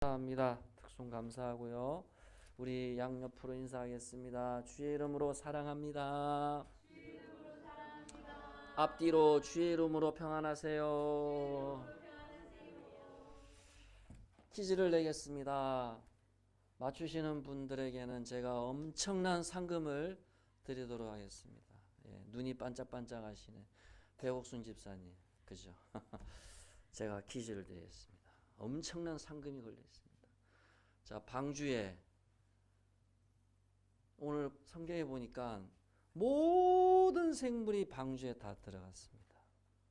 감사합니다. 특송 감사하고요. 우리 양옆으로 인사하겠습니다. 주의 이름으로 사랑합니다. 앞뒤로 주의 이름으로 평안하세요. 퀴즈를 내겠습니다. 맞추시는 분들에게는 제가 엄청난 상금을 드리도록 하겠습니다. 눈이 반짝반짝 하시네. 배옥순 집사님, 그죠? 제가 퀴즈를 드리겠습니다. 엄청난 상금이 걸려 있습니다. 자, 방주에 오늘 성경에 보니까 모든 생물이 방주에 다 들어갔습니다.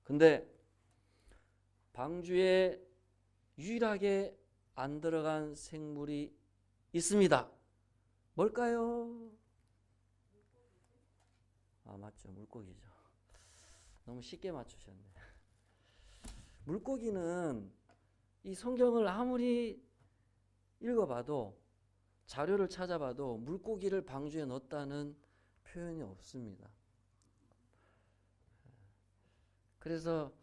근데 방주에 유일하게 안 들어간 생물이 있습니다. 뭘까요? 맞죠. 물고기죠. 너무 쉽게 맞추셨네. 물고기는 이 성경을 아무리 읽어봐도 자료를 찾아봐도 물고기를 방주에 넣었다는 표현이 없습니다. 그래서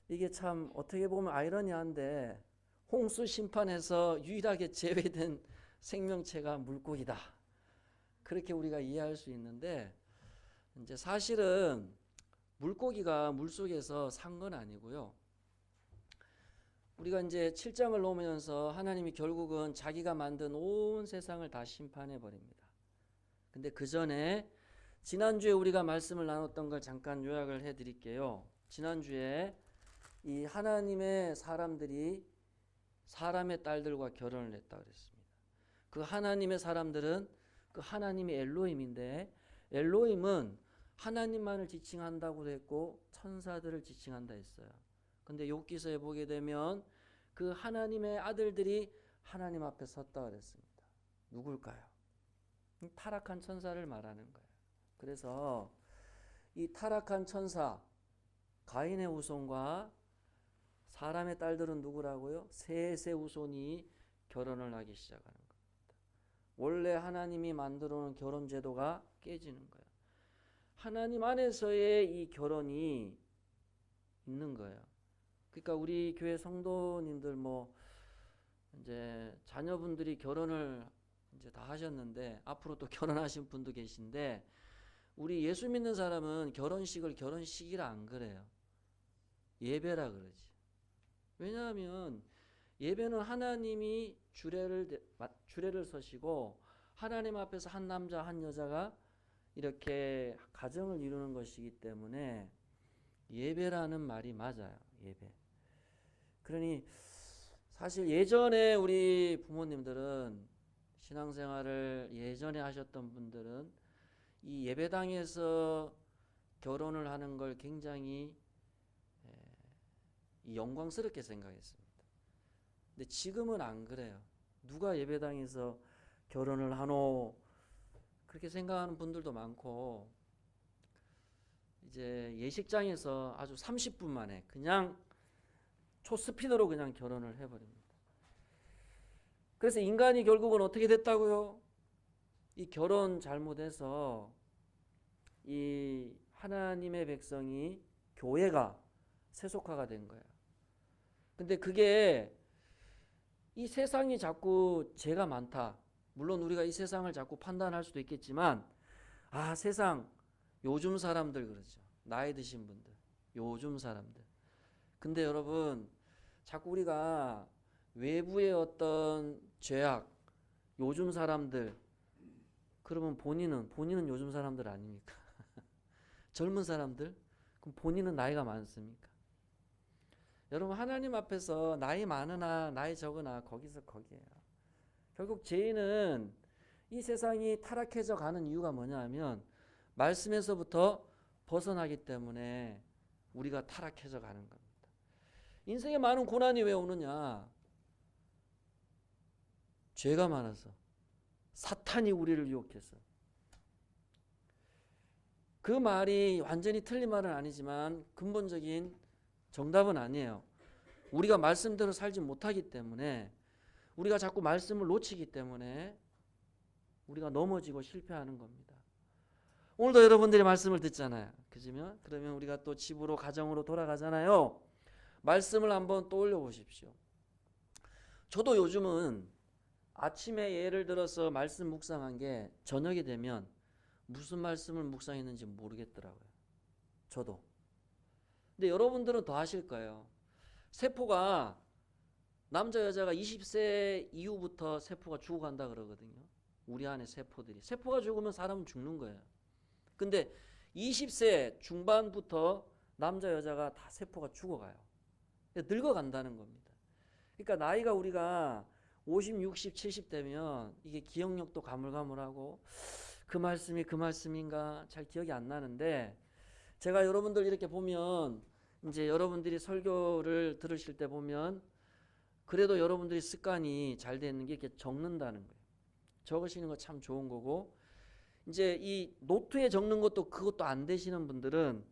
이게 참 어떻게 보면 아이러니한데 홍수 심판에서 유일하게 제외된 생명체가 물고기다. 그렇게 우리가 이해할 수 있는데 이제 사실은 물고기가 물속에서 산 건 아니고요. 우리가 이제 7장을 놓으면서 하나님이 결국은 자기가 만든 온 세상을 다 심판해 버립니다. 근데 그 전에 지난주에 우리가 말씀을 나눴던 걸 잠깐 요약을 해 드릴게요. 지난주에 이 하나님의 사람들이 사람의 딸들과 결혼을 했다 그랬습니다. 그 하나님의 사람들은 그 하나님이 엘로힘인데 엘로힘은 하나님만을 지칭한다고 했고 천사들을 지칭한다 했어요. 근데 욥기서에 보게 되면 그 하나님의 아들들이 하나님 앞에 섰다 그랬습니다. 누굴까요? 타락한 천사를 말하는 거예요. 그래서 이 타락한 천사 가인의 후손과 사람의 딸들은 누구라고요? 셋의 후손이 결혼을 하기 시작하는 겁니다. 원래 하나님이 만들어 놓은 결혼 제도가 깨지는 거예요. 하나님 안에서의 이 결혼이 있는 거예요. 그러니까 우리 교회 성도님들 이제 자녀분들이 결혼을 이제 다 하셨는데 앞으로 또 결혼하신 분도 계신데 우리 예수 믿는 사람은 결혼식을 결혼식이라 안 그래요. 예배라 그러지. 왜냐하면 예배는 하나님이 주례를 서시고 하나님 앞에서 한 남자 한 여자가 이렇게 가정을 이루는 것이기 때문에 예배라는 말이 맞아요. 예배. 그러니 사실 예전에 우리 부모님들은 신앙생활을 예전에 하셨던 분들은 이 예배당에서 결혼을 하는 걸 굉장히 영광스럽게 생각했습니다. 근데 지금은 안 그래요. 누가 예배당에서 결혼을 하노 그렇게 생각하는 분들도 많고 이제 예식장에서 아주 30분 만에 그냥 초스피드로 그냥 결혼을 해버립니다. 그래서 인간이 결국은 어떻게 됐다고요? 이 결혼 잘못해서 이 하나님의 백성이 교회가 세속화가 된 거예요. 근데 그게 이 세상이 자꾸 죄가 많다. 물론 우리가 이 세상을 자꾸 판단할 수도 있겠지만 세상 요즘 사람들 그러죠. 나이 드신 분들. 요즘 사람들. 근데 여러분 자꾸 우리가 외부의 어떤 죄악 요즘 사람들 그러면 본인은 요즘 사람들 아닙니까? 젊은 사람들? 그럼 본인은 나이가 많습니까? 여러분 하나님 앞에서 나이 많으나 나이 적으나 거기서 거기에요. 결국 죄인은 이 세상이 타락해져 가는 이유가 뭐냐 하면 말씀에서부터 벗어나기 때문에 우리가 타락해져 가는 겁니다. 인생에 많은 고난이 왜 오느냐? 죄가 많아서 사탄이 우리를 유혹해서. 그 말이 완전히 틀린 말은 아니지만 근본적인 정답은 아니에요. 우리가 말씀대로 살지 못하기 때문에 우리가 자꾸 말씀을 놓치기 때문에 우리가 넘어지고 실패하는 겁니다. 오늘도 여러분들이 말씀을 듣잖아요. 그러면 우리가 또 집으로 가정으로 돌아가잖아요. 말씀을 한번 떠올려 보십시오. 저도 요즘은 아침에 예를 들어서 말씀 묵상한 게 저녁이 되면 무슨 말씀을 묵상했는지 모르겠더라고요. 저도. 근데 여러분들은 더 하실 거예요. 세포가 남자 여자가 20세 이후부터 세포가 죽어간다 그러거든요. 우리 안에 세포들이. 세포가 죽으면 사람은 죽는 거예요. 근데 20세 중반부터 남자 여자가 다 세포가 죽어가요. 늙어간다는 겁니다. 그러니까 나이가 우리가 50, 60, 70 되면 이게 기억력도 가물가물하고 그 말씀이 그 말씀인가 잘 기억이 안 나는데, 제가 여러분들 이렇게 보면 이제 여러분들이 설교를 들으실 때 보면 그래도 여러분들이 습관이 잘 되는 게 이렇게 적는다는 거예요. 적으시는 거 참 좋은 거고, 이제 이 노트에 적는 것도 그것도 안 되시는 분들은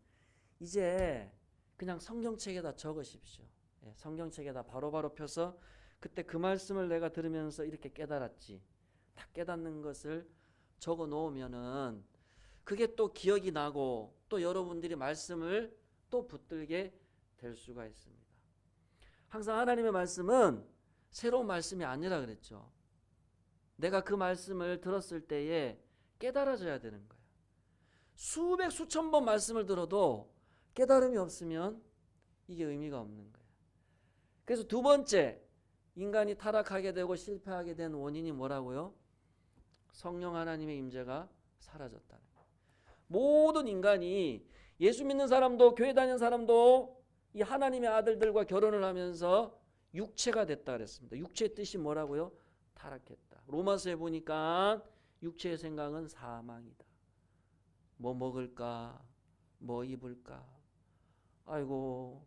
이제 그냥 성경책에다 적으십시오. 성경책에다 바로바로 펴서 그때 그 말씀을 내가 들으면서 이렇게 깨달았지, 다 깨닫는 것을 적어 놓으면은 그게 또 기억이 나고 또 여러분들이 말씀을 또 붙들게 될 수가 있습니다. 항상 하나님의 말씀은 새로운 말씀이 아니라 그랬죠. 내가 그 말씀을 들었을 때에 깨달아져야 되는 거예요. 수백 수천 번 말씀을 들어도 깨달음이 없으면 이게 의미가 없는 거예요. 그래서 두 번째, 인간이 타락하게 되고 실패하게 된 원인이 뭐라고요? 성령 하나님의 임재가 사라졌다는 거예요. 모든 인간이, 예수 믿는 사람도 교회 다니는 사람도 이 하나님의 아들들과 결혼을 하면서 육체가 됐다 그랬습니다. 육체의 뜻이 뭐라고요? 타락했다. 로마서에 보니까 육체의 생각은 사망이다. 뭐 먹을까? 뭐 입을까? 아이고,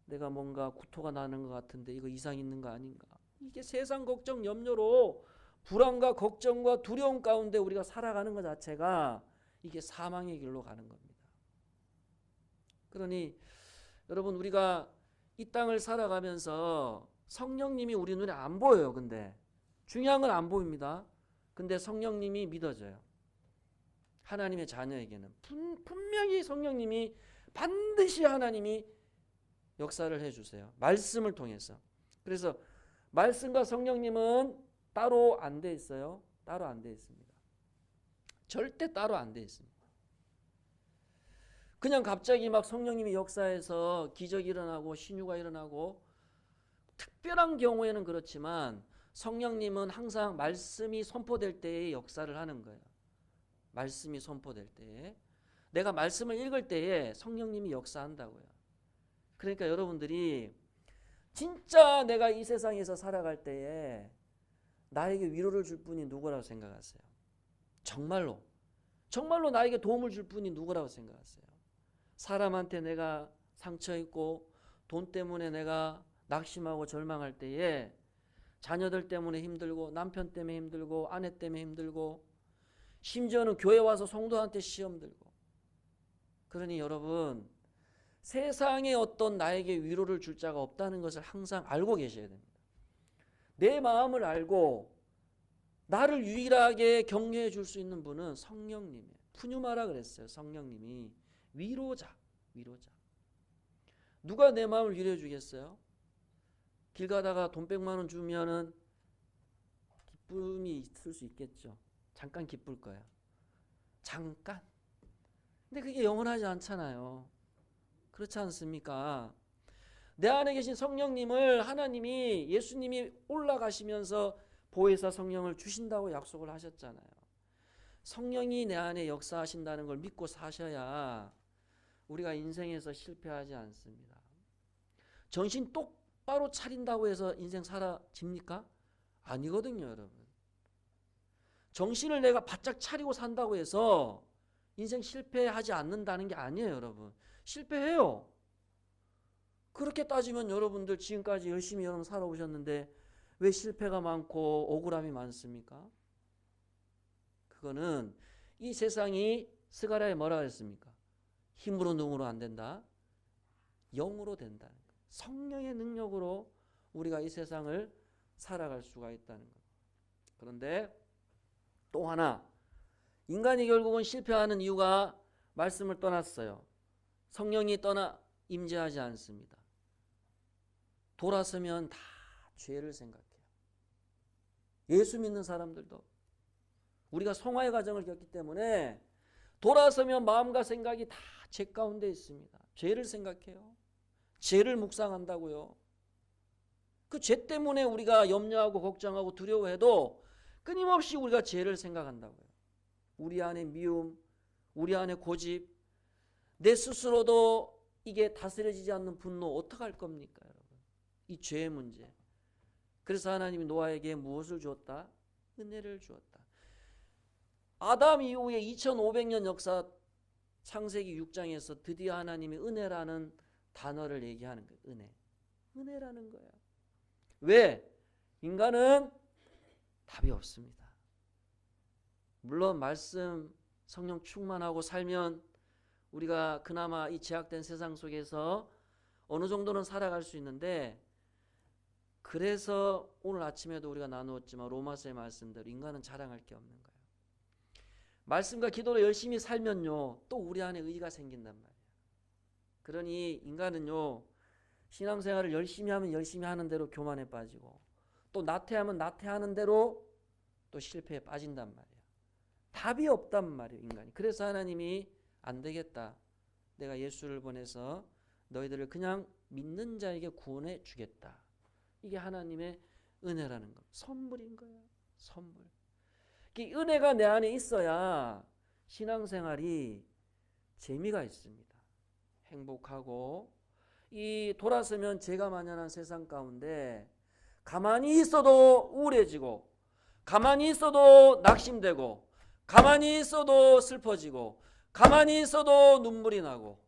내가 뭔가 구토가 나는 것 같은데 이거 이상 있는 거 아닌가? 이게 세상 걱정 염려로 불안과 걱정과 두려움 가운데 우리가 살아가는 것 자체가 이게 사망의 길로 가는 겁니다. 그러니 여러분, 우리가 이 땅을 살아가면서 성령님이 우리 눈에 안 보여요. 근데 중요한 건 안 보입니다. 근데 성령님이 믿어져요. 하나님의 자녀에게는 분명히 성령님이, 반드시 하나님이 역사를 해주세요. 말씀을 통해서. 그래서 말씀과 성령님은 따로 안 돼 있어요. 따로 안 돼 있습니다. 절대 따로 안 돼 있습니다. 그냥 갑자기 막 성령님이 역사해서 기적이 일어나고 신유가 일어나고 특별한 경우에는 그렇지만, 성령님은 항상 말씀이 선포될 때에 역사를 하는 거예요. 말씀이 선포될 때에, 내가 말씀을 읽을 때에 성령님이 역사한다고요. 그러니까 여러분들이 진짜 내가 이 세상에서 살아갈 때에 나에게 위로를 줄 분이 누구라고 생각하세요? 정말로 나에게 도움을 줄 분이 누구라고 생각하세요? 사람한테 내가 상처 입고 돈 때문에 내가 낙심하고 절망할 때에, 자녀들 때문에 힘들고 남편 때문에 힘들고 아내 때문에 힘들고 심지어는 교회 와서 성도한테 시험 들고, 그러니 여러분, 세상에 어떤 나에게 위로를 줄 자가 없다는 것을 항상 알고 계셔야 됩니다. 내 마음을 알고 나를 유일하게 격려해 줄 수 있는 분은 성령님이에요. 푸뉴마라 그랬어요. 성령님이 위로자. 누가 내 마음을 위로해 주겠어요? 길 가다가 돈 100만 원 주면은 기쁨이 있을 수 있겠죠. 잠깐 기쁠 거야. 잠깐. 근데 그게 영원하지 않잖아요. 그렇지 않습니까? 내 안에 계신 성령님을 하나님이, 예수님이 올라가시면서 보혜사 성령을 주신다고 약속을 하셨잖아요. 성령이 내 안에 역사하신다는 걸 믿고 사셔야 우리가 인생에서 실패하지 않습니다. 정신 똑바로 차린다고 해서 인생 사라집니까? 아니거든요, 여러분. 정신을 내가 바짝 차리고 산다고 해서 인생 실패하지 않는다는 게 아니에요, 여러분. 실패해요. 그렇게 따지면 여러분들 지금까지 열심히 여러분 살아오셨는데 왜 실패가 많고 억울함이 많습니까? 그거는 이 세상이 스가랴에 뭐라 그랬습니까? 힘으로 능으로 안 된다. 영으로 된다는 거예요. 성령의 능력으로 우리가 이 세상을 살아갈 수가 있다는 거예요. 그런데 또 하나, 인간이 결국은 실패하는 이유가 말씀을 떠났어요. 성령이 떠나 임재하지 않습니다. 돌아서면 다 죄를 생각해요. 예수 믿는 사람들도. 우리가 성화의 과정을 겪기 때문에 돌아서면 마음과 생각이 다 죄 가운데 있습니다. 죄를 생각해요. 죄를 묵상한다고요. 그 죄 때문에 우리가 염려하고 걱정하고 두려워해도 끊임없이 우리가 죄를 생각한다고요. 우리 안에 미움, 우리 안에 고집, 내 스스로도 이게 다스려지지 않는 분노 어떡할 겁니까, 여러분? 이 죄의 문제. 그래서 하나님이 노아에게 무엇을 주었다? 은혜를 주었다. 아담 이후에 2500년 역사 창세기 6장에서 드디어 하나님이 은혜라는 단어를 얘기하는 거예요. 은혜. 은혜라는 거야. 왜? 인간은 답이 없습니다. 물론 말씀 성령 충만하고 살면 우리가 그나마 이 제약된 세상 속에서 어느 정도는 살아갈 수 있는데, 그래서 오늘 아침에도 우리가 나누었지만 로마서의 말씀대로 인간은 자랑할 게 없는 거예요. 말씀과 기도로 열심히 살면요 또 우리 안에 의의가 생긴단 말이에요. 그러니 인간은요 신앙생활을 열심히 하면 열심히 하는 대로 교만에 빠지고, 또 나태하면 나태하는 대로 또 실패에 빠진단 말이에요. 답이 없단 말이에요, 인간이. 그래서 하나님이 안 되겠다, 내가 예수를 보내서 너희들을 그냥 믿는 자에게 구원해 주겠다. 이게 하나님의 은혜라는 거, 선물인 거예요. 선물. 이 은혜가 내 안에 있어야 신앙생활이 재미가 있습니다. 행복하고, 이 돌아서면 죄가 만연한 세상 가운데 가만히 있어도 우울해지고, 가만히 있어도 낙심되고, 가만히 있어도 슬퍼지고, 가만히 있어도 눈물이 나고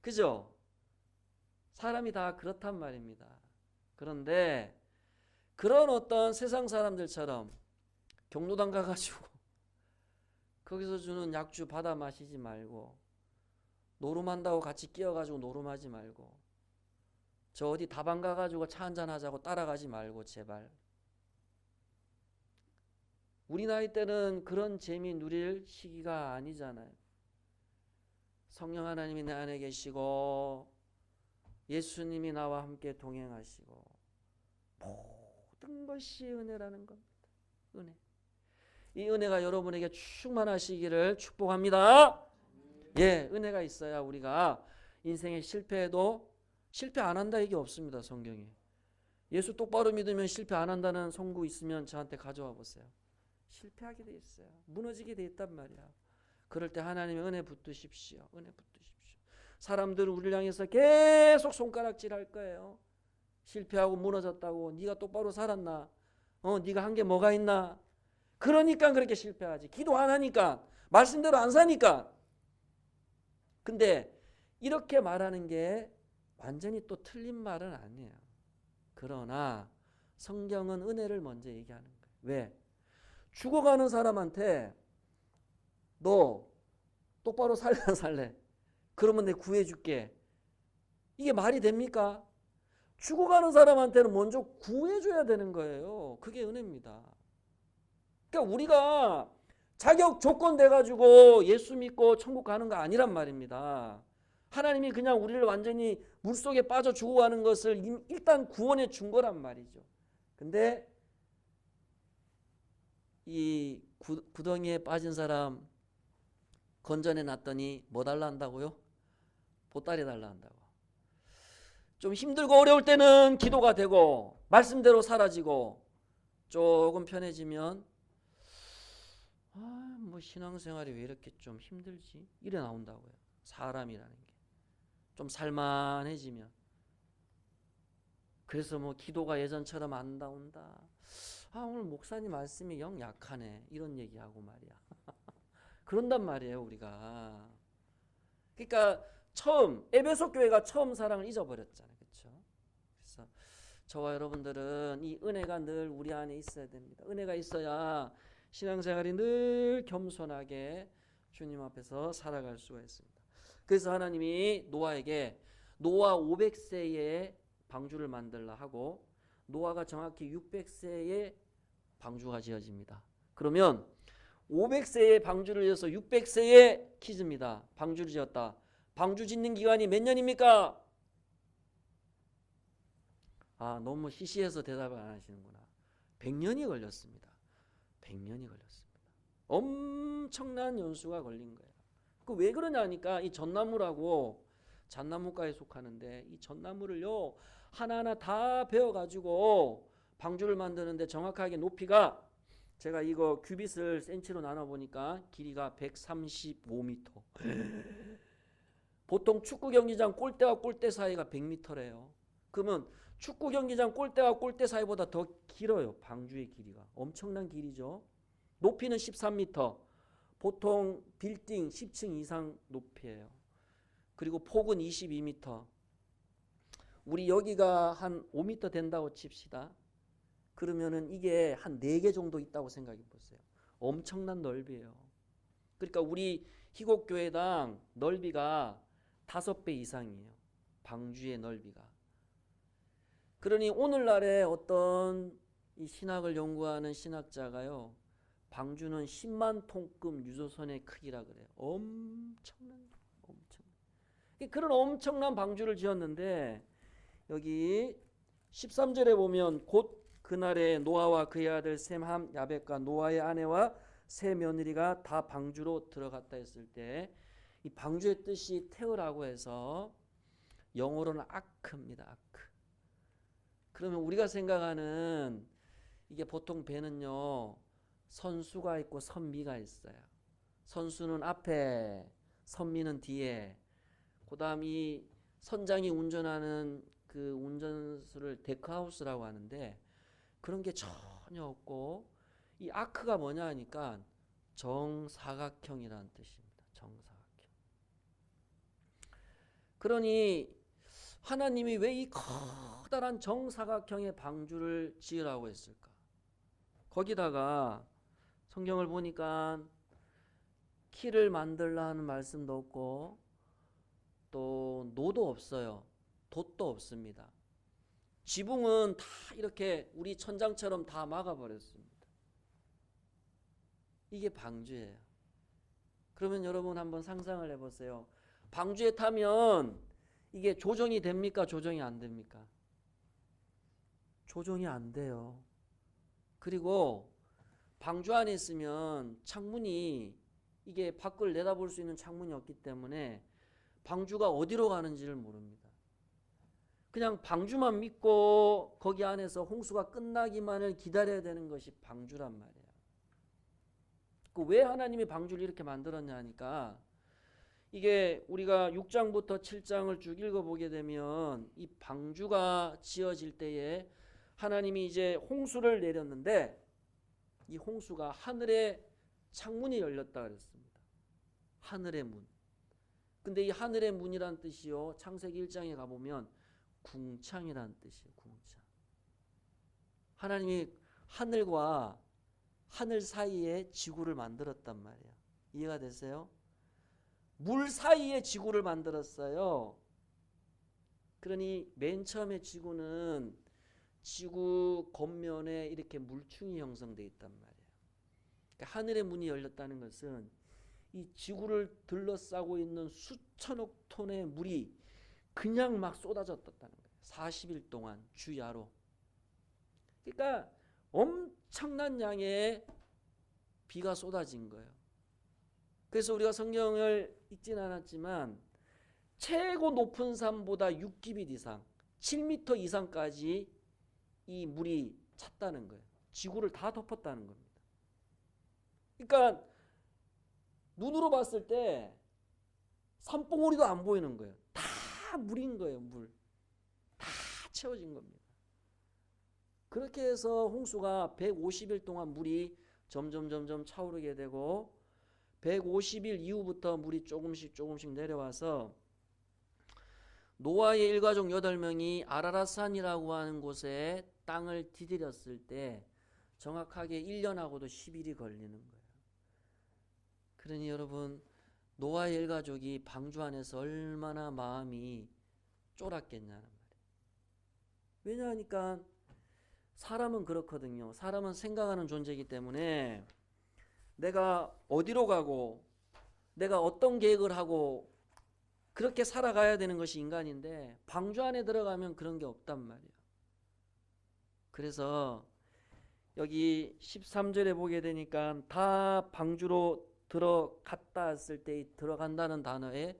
그죠? 사람이 다 그렇단 말입니다. 그런데 그런 어떤 세상 사람들처럼 경로당 가가지고 거기서 주는 약주 받아 마시지 말고, 노름한다고 같이 끼어가지고 노름하지 말고, 저 어디 다방 가가지고 차 한잔 하자고 따라가지 말고, 제발. 우리 나이 때는 그런 재미 누릴 시기가 아니잖아요. 성령 하나님이 내 안에 계시고 예수님이 나와 함께 동행하시고, 모든 것이 은혜라는 겁니다. 은혜. 이 은혜가 여러분에게 충만하시기를 축복합니다. 예, 은혜가 있어야 우리가 인생에 실패해도 실패 안 한다 얘기 없습니다, 성경에. 예수 똑바로 믿으면 실패 안 한다는 성구 있으면 저한테 가져와 보세요. 실패하게 돼 있어요. 무너지게 돼 있단 말이야. 그럴 때 하나님의 은혜 붙드십시오. 은혜 붙드십시오. 사람들은 우리를 향해서 계속 손가락질 할 거예요. 실패하고 무너졌다고. 네가 똑바로 살았나? 네가 한 게 뭐가 있나? 그러니까 그렇게 실패하지. 기도 안 하니까, 말씀대로 안 사니까. 근데 이렇게 말하는 게 완전히 또 틀린 말은 아니에요. 그러나 성경은 은혜를 먼저 얘기하는 거예요. 왜? 죽어가는 사람한테 너 똑바로 살래 안 살래? 그러면 내가 구해줄게. 이게 말이 됩니까? 죽어가는 사람한테는 먼저 구해줘야 되는 거예요. 그게 은혜입니다. 그러니까 우리가 자격 조건 돼가지고 예수 믿고 천국 가는 거 아니란 말입니다. 하나님이 그냥 우리를 완전히 물속에 빠져 죽어가는 것을 일단 구원해 준 거란 말이죠. 근데 이 구덩이에 빠진 사람 건져내 놨더니 뭐 달라 한다고요? 보따리 달라 한다고. 좀 힘들고 어려울 때는 기도가 되고 말씀대로 사라지고, 조금 편해지면 뭐 신앙생활이 왜 이렇게 좀 힘들지? 이래 나온다고요. 사람이라는 게 좀 살만해지면. 그래서 뭐 기도가 예전처럼 안 나온다. 오늘 목사님 말씀이 영 약하네, 이런 얘기하고 말이야. 그런단 말이에요, 우리가. 그러니까 처음 에베소 교회가 처음 사랑을 잊어버렸잖아요. 그렇죠? 그래서 저와 여러분들은 이 은혜가 늘 우리 안에 있어야 됩니다. 은혜가 있어야 신앙생활이 늘 겸손하게 주님 앞에서 살아갈 수가 있습니다. 그래서 하나님이 노아에게 노아 500세에 방주를 만들라 하고, 노아가 정확히 600세에 방주가 지어집니다. 그러면 500세에 방주를 지어서 600세에 퀴즈입니다. 방주를 지었다. 방주 짓는 기간이 몇 년입니까? 너무 시시해서 대답을 안 하시는구나. 100년이 걸렸습니다. 100년이 걸렸습니다. 엄청난 연수가 걸린 거예요. 그 왜 그러냐니까 이 전나무라고 잣나무과에 속하는데 이 전나무를요 하나하나 다 베어가지고 방주를 만드는데 정확하게 높이가 제가 이거 큐빗을 센치로 나눠보니까 길이가 135m. 보통 축구 경기장 골대와 골대 사이가 100m래요. 그러면 축구 경기장 골대와 골대 사이보다 더 길어요. 방주의 길이가. 엄청난 길이죠. 높이는 13m. 보통 빌딩 10층 이상 높이에요. 그리고 폭은 22m. 우리 여기가 한 5m 된다고 칩시다. 그러면은 이게 한 4개 정도 있다고 생각해 보세요. 엄청난 넓이에요. 그러니까 우리 희곡교회당 넓이가 5배 이상이에요. 방주의 넓이가. 그러니 오늘날에 어떤 이 신학을 연구하는 신학자가요. 방주는 10만 톤급 유조선의 크기라 그래요. 엄청난. 그런 엄청난 방주를 지었는데 여기 13절에 보면 곧 그날에 노아와 그의 아들 셈, 함, 야벳과 노아의 아내와 세 며느리가 다 방주로 들어갔다 했을 때 이 방주의 뜻이 태우라고 해서 영어로는 아크입니다. 아크. 그러면 우리가 생각하는 이게 보통 배는요 선수가 있고 선미가 있어요. 선수는 앞에, 선미는 뒤에. 그다음 이 선장이 운전하는 그 운전수를 데크하우스라고 하는데 그런 게 전혀 없고 이 아크가 뭐냐 하니까 정사각형이라는 뜻입니다. 정사각형. 그러니 하나님이 왜 이 커다란 정사각형의 방주를 지으라고 했을까? 거기다가 성경을 보니까 키를 만들라 하는 말씀도 없고 또 노도 없어요. 돛도 없습니다. 지붕은 다 이렇게 우리 천장처럼 다 막아버렸습니다. 이게 방주예요. 그러면 여러분 한번 상상을 해보세요. 방주에 타면 이게 조정이 됩니까? 조정이 안 됩니까? 조정이 안 돼요. 그리고 방주 안에 있으면 창문이 이게 밖을 내다볼 수 있는 창문이 없기 때문에 방주가 어디로 가는지를 모릅니다. 그냥 방주만 믿고 거기 안에서 홍수가 끝나기만을 기다려야 되는 것이 방주란 말이에요. 왜 하나님이 방주를 이렇게 만들었냐 하니까 이게 우리가 6장부터 7장을 쭉 읽어보게 되면 이 방주가 지어질 때에 하나님이 이제 홍수를 내렸는데 이 홍수가 하늘의 창문이 열렸다 그랬습니다. 하늘의 문. 근데 이 하늘의 문이란 뜻이요. 창세기 1장에 가보면 궁창이란 뜻이에요. 궁창. 하나님이 하늘과 하늘 사이에 지구를 만들었단 말이에요. 이해가 되세요? 물 사이에 지구를 만들었어요. 그러니 맨 처음에 지구는 지구 겉면에 이렇게 물충이 형성되어 있단 말이에요. 그러니까 하늘의 문이 열렸다는 것은 이 지구를 둘러싸고 있는 수천억 톤의 물이 그냥 막 쏟아졌다는 거예요. 40일 동안 주야로. 그러니까 엄청난 양의 비가 쏟아진 거예요. 그래서 우리가 성경을 읽진 않았지만 최고 높은 산보다 6규빗 이상, 7m 이상까지 이 물이 찼다는 거예요. 지구를 다 덮었다는 겁니다. 그러니까 눈으로 봤을 때 산봉우리도 안 보이는 거예요. 다 물인 거예요. 물. 다 채워진 겁니다. 그렇게 해서 홍수가 150일 동안 물이 점점 차오르게 되고 150일 이후부터 물이 조금씩 내려와서 노아의 일가족 8명이 아라랏산이라고 하는 곳에 땅을 디디렸을 때 정확하게 1년하고도 10일이 걸리는 거예요. 그러니 여러분 노아의 일가족이 방주 안에서 얼마나 마음이 쫄았겠냐는 말이에요. 왜냐하니까 사람은 그렇거든요. 사람은 생각하는 존재이기 때문에 내가 어디로 가고 내가 어떤 계획을 하고 그렇게 살아가야 되는 것이 인간인데 방주 안에 들어가면 그런 게 없단 말이에요. 그래서 여기 13절에 보게 되니까 다 방주로 들어갔다 했을 때 이 들어간다는 단어에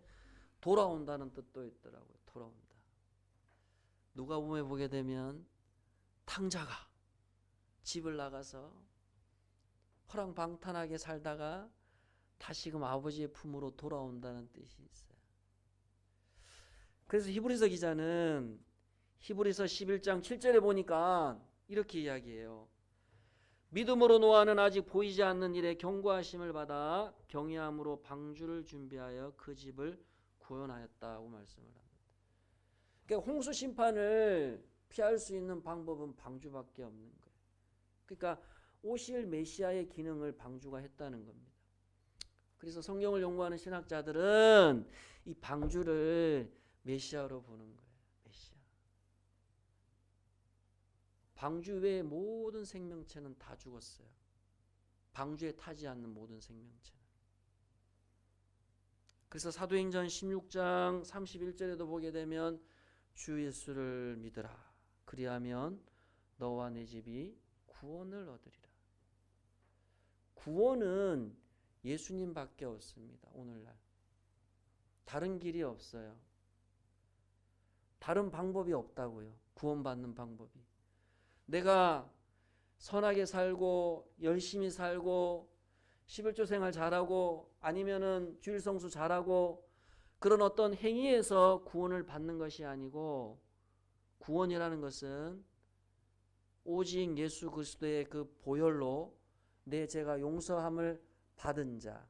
돌아온다는 뜻도 있더라고요. 돌아온다. 누가복음에 보게 되면 탕자가 집을 나가서 허랑방탕하게 살다가 다시금 아버지의 품으로 돌아온다는 뜻이 있어요. 그래서 히브리서 기자는 히브리서 11장 7절에 보니까 이렇게 이야기해요. 믿음으로 노아는 아직 보이지 않는 일에 경고하심을 받아 경외함으로 방주를 준비하여 그 집을 구원하였다고 말씀을 합니다. 그러니까 홍수 심판을 피할 수 있는 방법은 방주밖에 없는 거예요. 그러니까 오실 메시아의 기능을 방주가 했다는 겁니다. 그래서 성경을 연구하는 신학자들은 이 방주를 메시아로 보는 거예요. 메시아. 방주 외의 모든 생명체는 다 죽었어요. 방주에 타지 않는 모든 생명체는. 그래서 사도행전 16장 31절에도 보게 되면 주 예수를 믿으라. 그리하면 너와 내 집이 구원을 얻으리라. 구원은 예수님밖에 없습니다. 오늘날. 다른 길이 없어요. 다른 방법이 없다고요. 구원받는 방법이. 내가 선하게 살고 열심히 살고 11조 생활 잘하고 아니면은 주일 성수 잘하고 그런 어떤 행위에서 구원을 받는 것이 아니고 구원이라는 것은 오직 예수 그리스도의 그 보혈로 내 죄가 용서함을 받은 자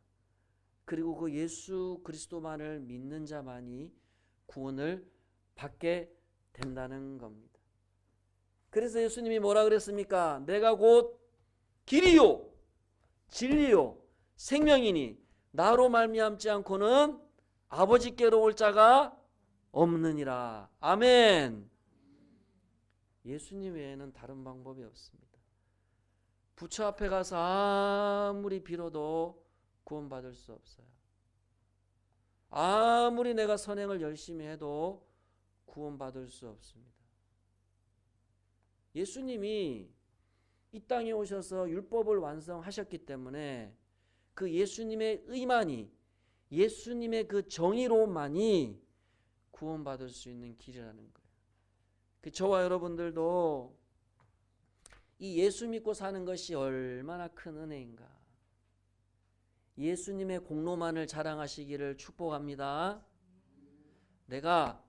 그리고 그 예수 그리스도만을 믿는 자만이 구원을 받게 된다는 겁니다. 그래서 예수님이 뭐라 그랬습니까? 내가 곧 길이요 진리요 생명이니 나로 말미암지 않고는 아버지께로 올 자가 없느니라. 아멘. 예수님 외에는 다른 방법이 없습니다. 부처 앞에 가서 아무리 빌어도 구원받을 수 없어요. 아무리 내가 선행을 열심히 해도 구원받을 수 없습니다. 예수님이 이 땅에 오셔서 율법을 완성하셨기 때문에 그 예수님의 의만이 예수님의 그 정의로만이 구원받을 수 있는 길이라는 거예요. 그 저와 여러분들도 이 예수 믿고 사는 것이 얼마나 큰 은혜인가. 예수님의 공로만을 자랑하시기를 축복합니다. 내가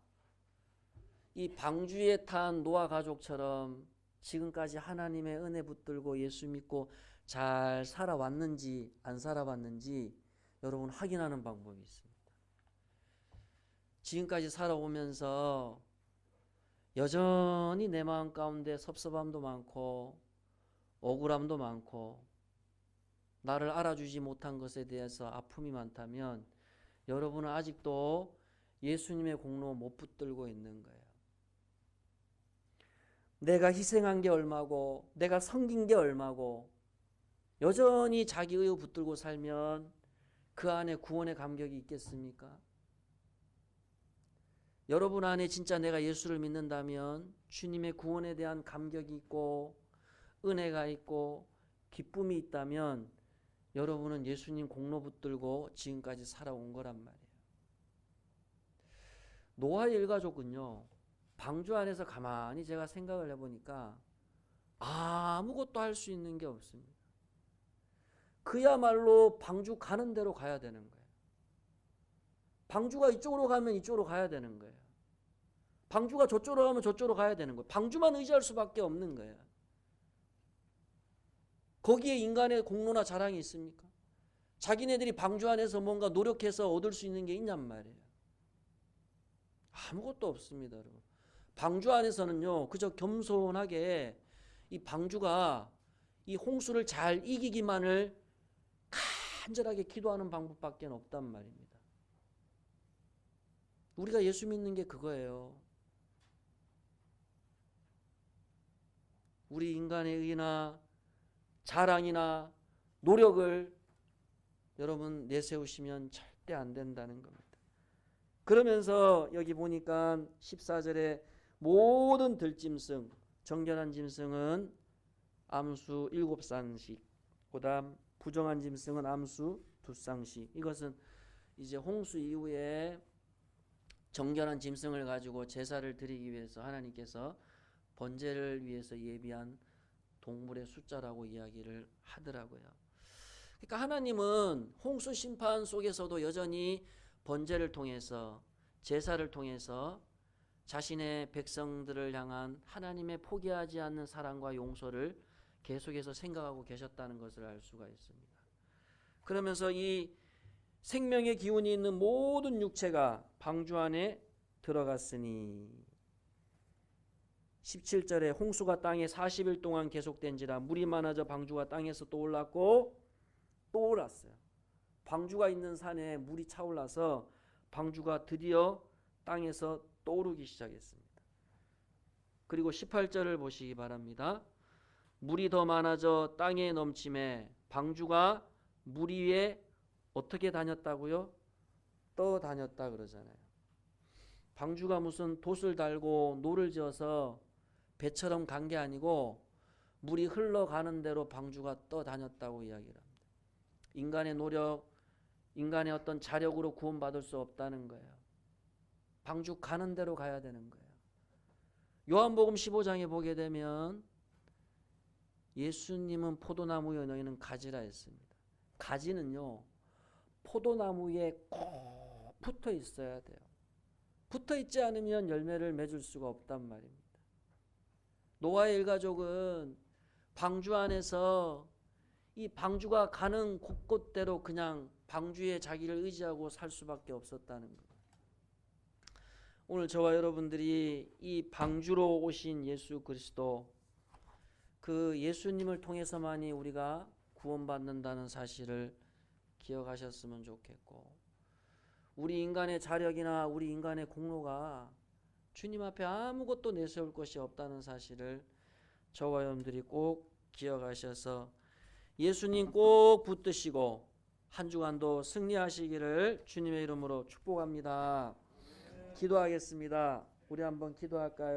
이 방주에 탄 노아 가족처럼 지금까지 하나님의 은혜 붙들고 예수 믿고 잘 살아왔는지 안 살아왔는지 여러분 확인하는 방법이 있습니다. 지금까지 살아오면서 여전히 내 마음 가운데 섭섭함도 많고 억울함도 많고 나를 알아주지 못한 것에 대해서 아픔이 많다면 여러분은 아직도 예수님의 공로 못 붙들고 있는 거예요. 내가 희생한 게 얼마고 내가 섬긴 게 얼마고 여전히 자기 의욕 붙들고 살면 그 안에 구원의 감격이 있겠습니까? 여러분 안에 진짜 내가 예수를 믿는다면 주님의 구원에 대한 감격이 있고 은혜가 있고 기쁨이 있다면 여러분은 예수님 공로 붙들고 지금까지 살아온 거란 말이에요. 노아의 일가족은요. 방주 안에서 가만히 제가 생각을 해보니까 아무것도 할 수 있는 게 없습니다. 그야말로 방주 가는 대로 가야 되는 거예요. 방주가 이쪽으로 가면 이쪽으로 가야 되는 거예요. 방주가 저쪽으로 가면 저쪽으로 가야 되는 거예요. 방주만 의지할 수밖에 없는 거예요. 거기에 인간의 공로나 자랑이 있습니까? 자기네들이 방주 안에서 뭔가 노력해서 얻을 수 있는 게 있냔 말이에요. 아무것도 없습니다, 여러분. 방주 안에서는요, 그저 겸손하게 이 방주가 이 홍수를 잘 이기기만을 간절하게 기도하는 방법밖에 없단 말입니다. 우리가 예수 믿는 게 그거예요. 우리 인간의 의나 자랑이나 노력을 여러분 내세우시면 절대 안 된다는 겁니다. 그러면서 여기 보니까 14절에 모든 들짐승, 정결한 짐승은 암수 7쌍씩, 그다음 부정한 짐승은 암수 2쌍씩. 이것은 이제 홍수 이후에 정결한 짐승을 가지고 제사를 드리기 위해서 하나님께서 번제를 위해서 예비한 동물의 숫자라고 이야기를 하더라고요. 그러니까 하나님은 홍수 심판 속에서도 여전히 번제를 통해서, 제사를 통해서 자신의 백성들을 향한 하나님의 포기하지 않는 사랑과 용서를 계속해서 생각하고 계셨다는 것을 알 수가 있습니다. 그러면서 이 생명의 기운이 있는 모든 육체가 방주 안에 들어갔으니, 17절에 홍수가 땅에 40일 동안 계속된지라 물이 많아져 방주가 땅에서 떠올랐고, 또 올랐어요. 방주가 있는 산에 물이 차올라서 방주가 드디어 땅에서 떠오르기 시작했습니다. 그리고 18절을 보시기 바랍니다. 물이 더 많아져 땅에 넘침에 방주가 물 위에 어떻게 다녔다고요? 떠다녔다 그러잖아요. 방주가 무슨 돛을 달고 노를 지어서 배처럼 간 게 아니고 물이 흘러가는 대로 방주가 떠다녔다고 이야기를 합니다. 인간의 노력, 인간의 어떤 자력으로 구원받을 수 없다는 거예요. 방주 가는 대로 가야 되는 거예요. 요한복음 15장에 보게 되면 예수님은 포도나무여 너희는 가지라 했습니다. 가지는요, 포도나무에 꼭 붙어 있어야 돼요. 붙어 있지 않으면 열매를 맺을 수가 없단 말입니다. 노아의 일가족은 방주 안에서 이 방주가 가는 곳곳대로 그냥 방주에 자기를 의지하고 살 수밖에 없었다는 것. 오늘 저와 여러분들이 이 방주로 오신 예수 그리스도, 그 예수님을 통해서만이 우리가 구원받는다는 사실을 기억하셨으면 좋겠고, 우리 인간의 자력이나 우리 인간의 공로가 주님 앞에 아무것도 내세울 것이 없다는 사실을 저와 여러분들이 꼭 기억하셔서 예수님 꼭 붙드시고 한 주간도 승리하시기를 주님의 이름으로 축복합니다. 기도하겠습니다. 우리 한번 기도할까요?